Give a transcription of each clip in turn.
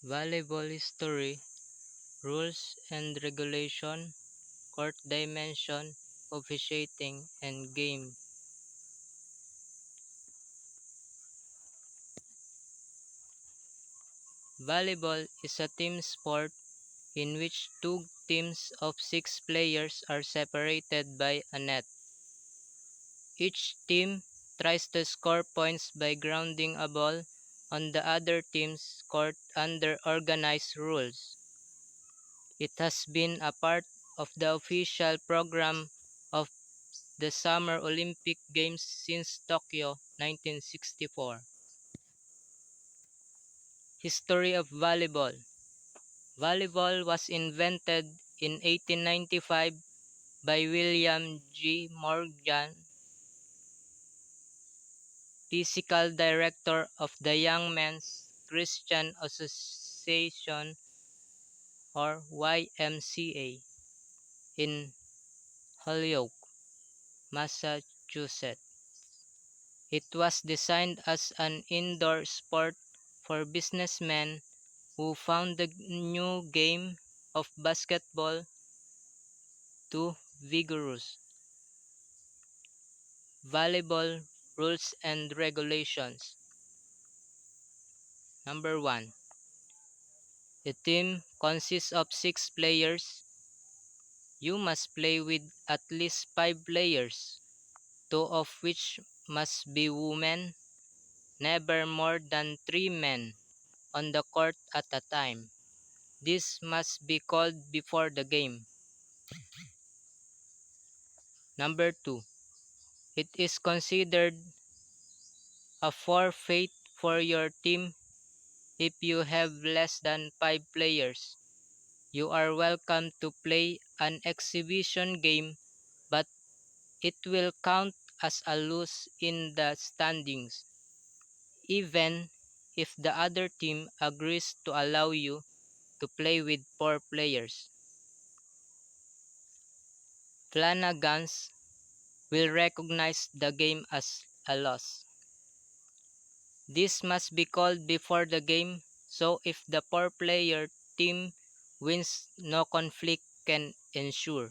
Volleyball history, rules and regulation, court dimension, officiating, and game. Volleyball is a team sport in which two teams of six players are separated by a net. Each team tries to score points by grounding a ball on the other team's court under organized rules. It has been a part of the official program of the Summer Olympic Games since Tokyo 1964. History of volleyball. Volleyball was invented in 1895 by William G. Morgan, physical director of the Young Men's Christian Association or YMCA in Holyoke, Massachusetts. It was designed as an indoor sport for businessmen who found the new game of basketball too vigorous. Volleyball rules and regulations. Number 1. A team consists of 6 players. You must play with at least 5 players, 2 of which must be women, never more than 3 men on the court at a time. This must be called before the game. Number 2. It is considered a forfeit for your team if you have less than 5 players. You are welcome to play an exhibition game, but it will count as a loss in the standings, even if the other team agrees to allow you to play with 4 players. Flanagans will recognize the game as a loss. This must be called before the game, so if the 4-player team wins, no conflict can ensue.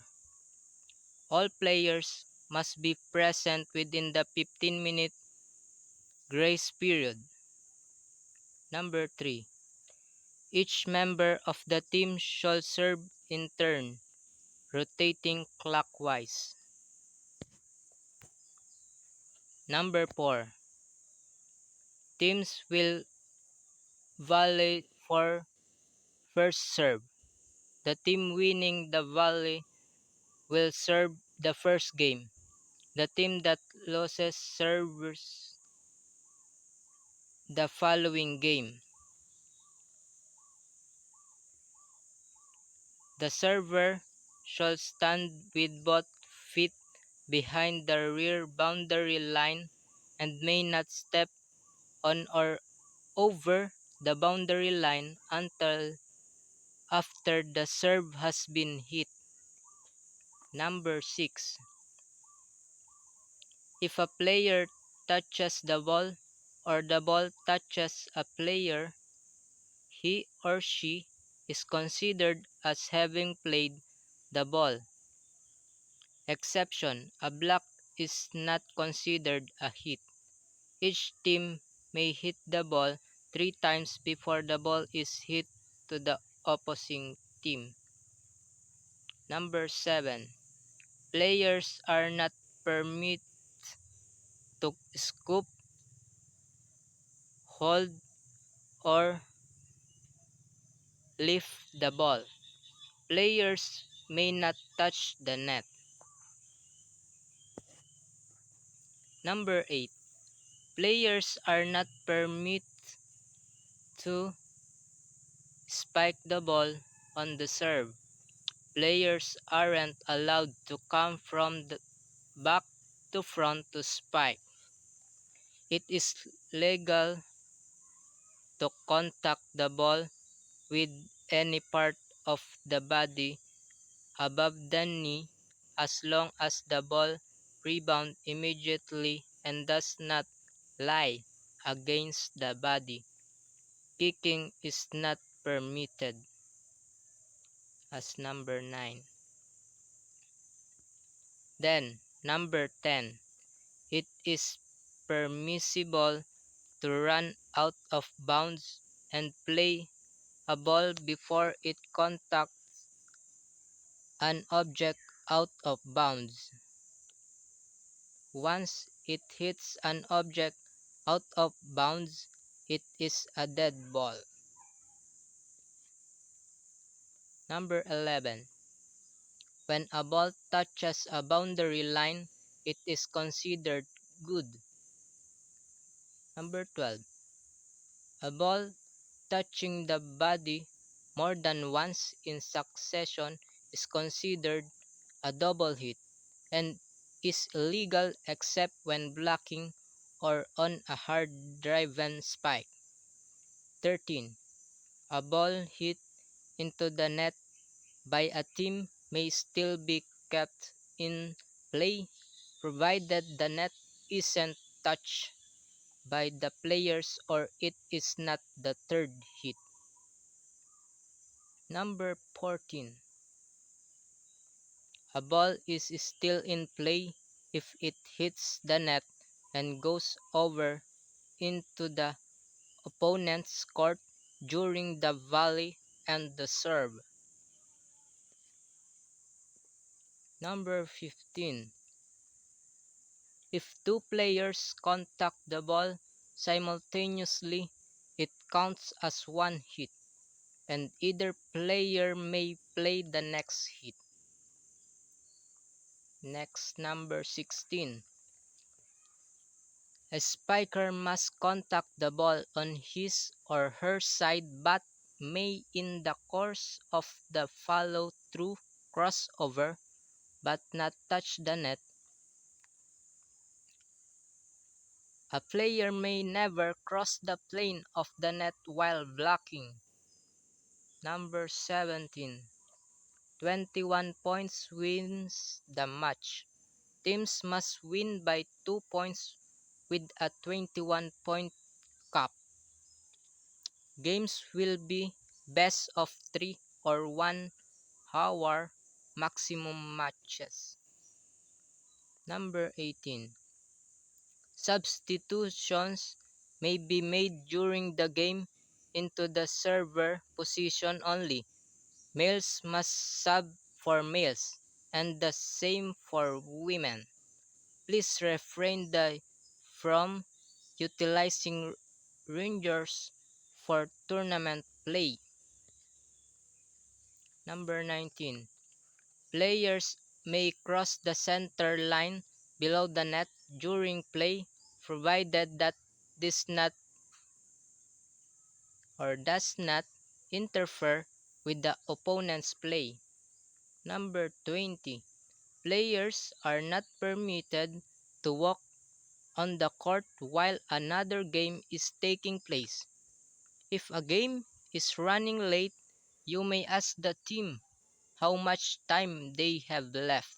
All players must be present within the 15-minute grace period. Number 3. Each member of the team shall serve in turn, rotating clockwise. Number 4. Teams will volley for first serve. The team winning the volley will serve the first game. The team that loses serves the following game. The server shall stand with both feet behind the rear boundary line and may not step on or over the boundary line until after the serve has been hit. Number 6. If a player touches the ball or the ball touches a player, he or she is considered as having played the ball. Exception: a block is not considered a hit. Each team may hit the ball 3 times before the ball is hit to the opposing team. Number 7. Players are not permitted to scoop, hold, or lift the ball. Players may not touch the net. Number 8. Players are not permitted to spike the ball on the serve. Players aren't allowed to come from the back to front to spike. It is legal to contact the ball with any part of the body above the knee as long as the ball rebounds immediately and does not lie against the body. Kicking is not permitted as number 9. Then, number 10. It is permissible to run out of bounds and play a ball before it contacts an object out of bounds. Once it hits an object out of bounds, it is a dead ball. Number 11. When a ball touches a boundary line, it is considered good. Number 12. A ball touching the body more than once in succession is considered a double hit and is illegal except when blocking or on a hard-driven spike. 13. A ball hit into the net by a team may still be kept in play provided the net isn't touched by the players or it is not the third hit. Number 14. A ball is still in play if it hits the net and goes over into the opponent's court during the volley and the serve. Number 15. If two players contact the ball simultaneously, it counts as one hit, and either player may play the next hit. Next, number 16. A spiker must contact the ball on his or her side but may in the course of the follow-through crossover but not touch the net. A player may never cross the plane of the net while blocking. Number 17. 21 points wins the match. Teams must win by 2 points with a 21-point cap. Games will be best of 3 or 1 hour maximum matches. Number 18. Substitutions may be made during the game into the server position only. Males must sub for males, and the same for women. Please refrain from utilizing rangers for tournament play. Number 19. Players may cross the center line below the net during play provided that this not or does not interfere with the opponent's play. Number 20. Players are not permitted to walk on the court while another game is taking place. If a game is running late, you may ask the team how much time they have left.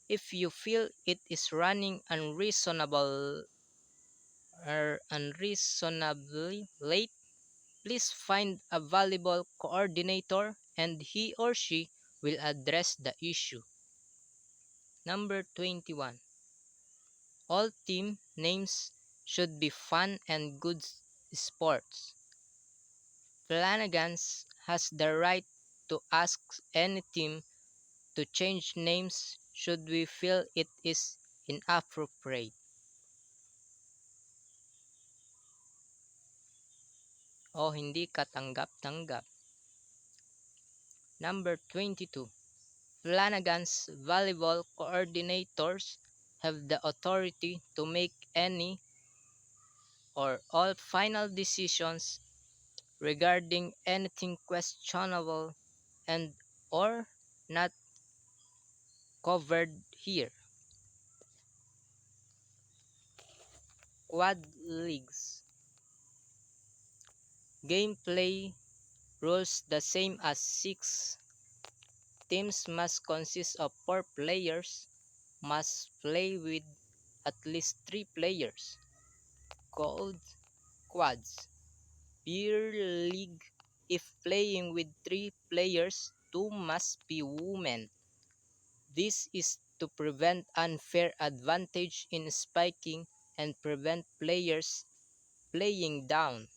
If you feel it is running unreasonably late, please find a volleyball coordinator and he or she will address the issue. Number 21. All team names should be fun and good sports. Flanagan's has the right to ask any team to change names should we feel it is inappropriate. O hindi katanggap-tanggap. Number 22. Flanagan's volleyball coordinators have the authority to make any or all final decisions regarding anything questionable and or not covered here. Quad leagues. Gameplay rules the same as 6. Teams must consist of 4 players, must play with at least 3 players. Called quads. Beer league If playing with three players, two must be women. This is to prevent unfair advantage in spiking and prevent players playing down.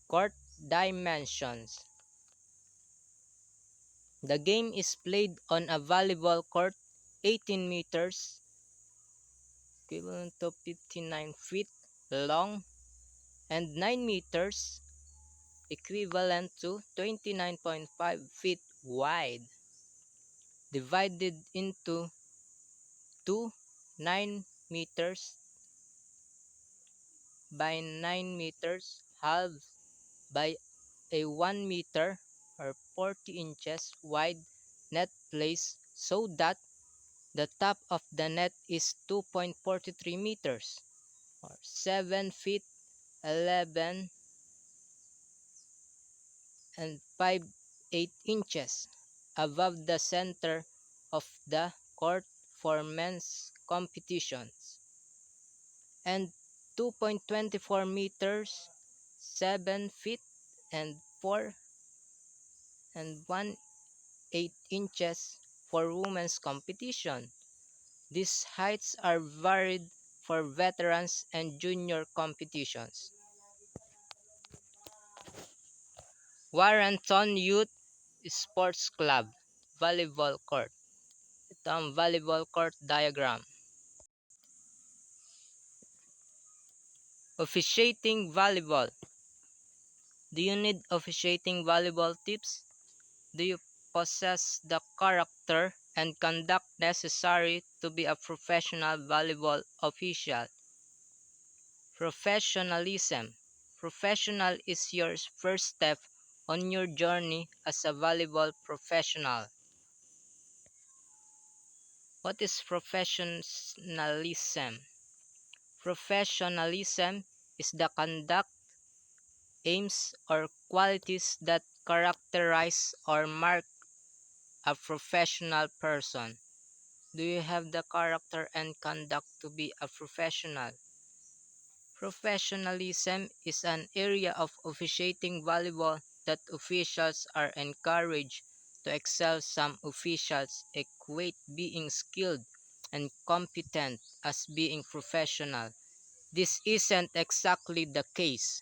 Court dimensions. The game is played on a volleyball court 18 meters equivalent to 59 feet long and 9 meters equivalent to 29.5 feet wide, divided into two 9 meters by 9 meters halved by a 1 meter or 40 inches wide net placed so that the top of the net is 2.43 meters or 7 feet 11 and 5/8 inches above the center of the court for men's competitions, and 2.24 meters 7 feet and 4 and 1/8 inches for women's competition. These heights are varied for veterans and junior competitions. Warrenton Youth Sports Club Volleyball Court. Ito ang volleyball court diagram. Officiating volleyball. Do you need officiating volleyball tips? Do you possess the character and conduct necessary to be a professional volleyball official? Professionalism. Professional is your first step on your journey as a volleyball professional. What is professionalism? Professionalism is the conduct, aims, or qualities that characterize or mark a professional person. Do you have the character and conduct to be a professional? Professionalism is an area of officiating volleyball that officials are encouraged to excel. Some officials equate being skilled and competent as being professional. This isn't exactly the case.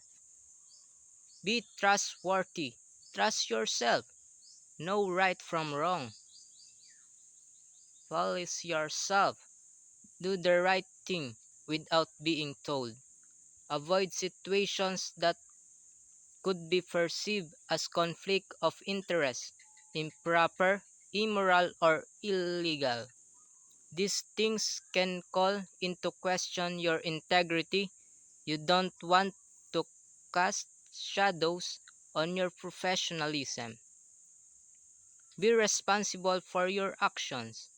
Be trustworthy. Trust yourself. Know right from wrong. Police yourself. Do the right thing without being told. Avoid situations that could be perceived as conflict of interest, improper, immoral, or illegal. These things can call into question your integrity. You don't want to cast shadows on your professionalism. Be responsible for your actions.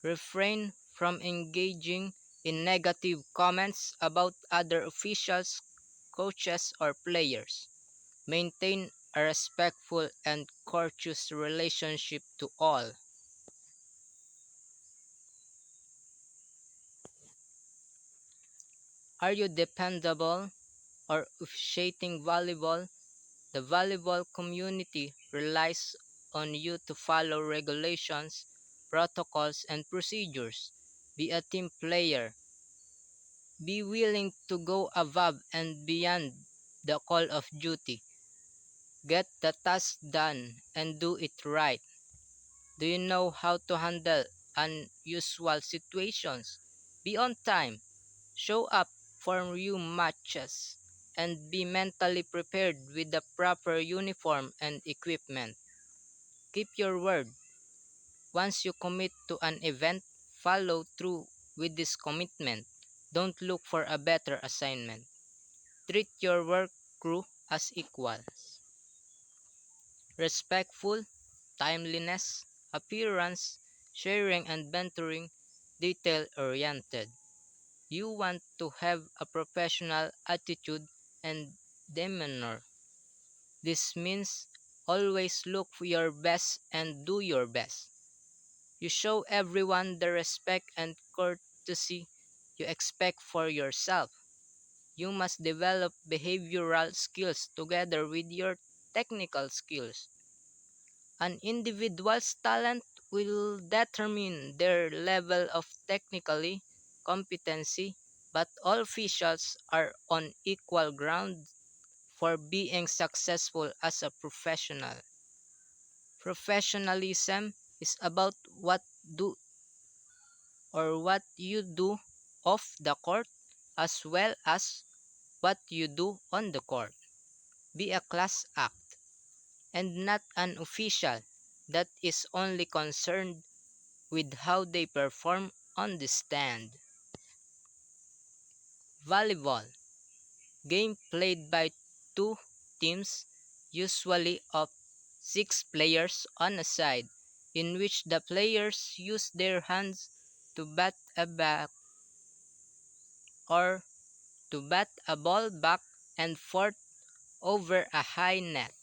Refrain from engaging in negative comments about other officials, coaches, or players. Maintain a respectful and courteous relationship to all. Are you dependable or officiating volleyball? The volleyball community relies on you to follow regulations, protocols, and procedures. Be a team player. Be willing to go above and beyond the call of duty. Get the task done and do it right. Do you know how to handle unusual situations? Be on time. Show up for your matches and be mentally prepared with the proper uniform and equipment. Keep your word. Once you commit to an event, follow through with this commitment. Don't look for a better assignment. Treat your work crew as equals. Respectful, timeliness, appearance, sharing and mentoring, detail-oriented. You want to have a professional attitude and demeanor. This means always look for your best and do your best. You show everyone the respect and courtesy you expect for yourself. You must develop behavioral skills together with your technical skills. An individual's talent will determine their level of technically competency, but all officials are on equal ground for being successful as a professional. Professionalism is about do what you do off the court as well as what you do on the court. Be a class act and not an official that is only concerned with how they perform on the stand. Volleyball, game played by two teams, usually of 6 players on a side, in which the players use their hands to bat a back or to bat a ball back and forth over a high net,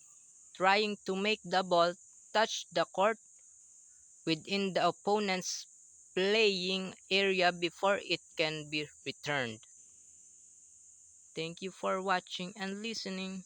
trying to make the ball touch the court within the opponent's playing area before it can be returned. Thank you for watching and listening.